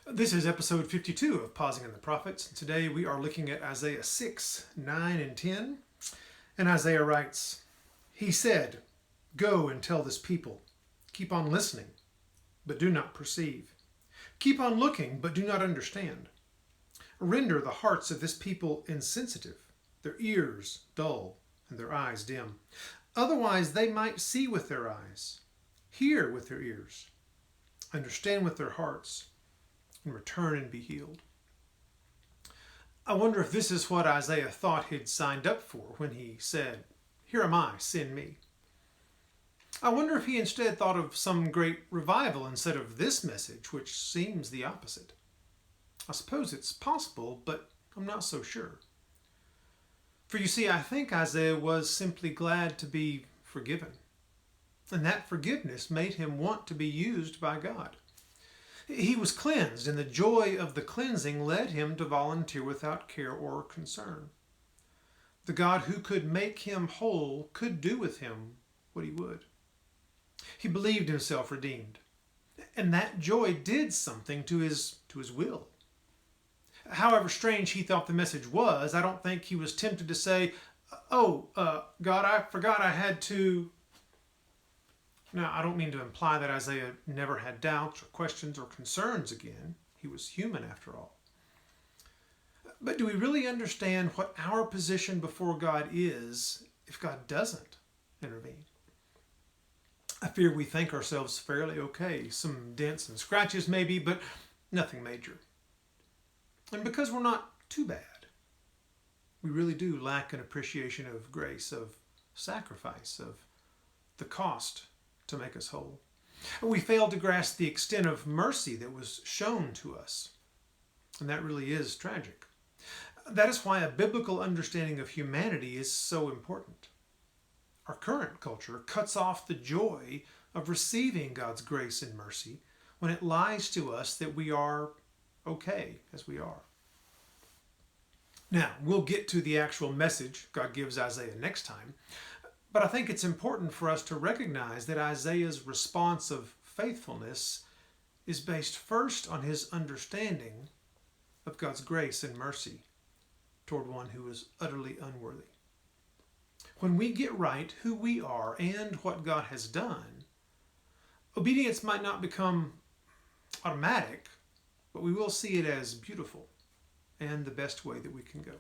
This is episode 52 of Pausing in the Prophets. Today we are looking at Isaiah 6, 9, and 10. And Isaiah writes, He said, Go and tell this people, keep on listening, but do not perceive. Keep on looking, but do not understand. Render the hearts of this people insensitive, their ears dull, and their eyes dim. Otherwise they might see with their eyes, hear with their ears, understand with their hearts, and return and be healed. I wonder if this is what Isaiah thought he'd signed up for when he said, Here am I, send me. I wonder if he instead thought of some great revival instead of this message, which seems the opposite. I suppose it's possible, but I'm not so sure. For you see, I think Isaiah was simply glad to be forgiven. And that forgiveness made him want to be used by God. He was cleansed, and the joy of the cleansing led him to volunteer without care or concern. The God who could make him whole could do with him what he would. He believed himself redeemed, and that joy did something to his will. However strange he thought the message was, I don't think he was tempted to say, God, I forgot I had to... Now, I don't mean to imply that Isaiah never had doubts or questions or concerns again. He was human after all. But do we really understand what our position before God is if God doesn't intervene? I fear we think ourselves fairly okay. Some dents and scratches maybe, but nothing major. And because we're not too bad, we really do lack an appreciation of grace, of sacrifice, of the cost to make us whole. We fail to grasp the extent of mercy that was shown to us. And that really is tragic. That is why a biblical understanding of humanity is so important. Our current culture cuts off the joy of receiving God's grace and mercy when it lies to us that we are okay as we are. Now, we'll get to the actual message God gives Isaiah next time. But I think it's important for us to recognize that Isaiah's response of faithfulness is based first on his understanding of God's grace and mercy toward one who is utterly unworthy. When we get right who we are and what God has done, obedience might not become automatic, but we will see it as beautiful and the best way that we can go.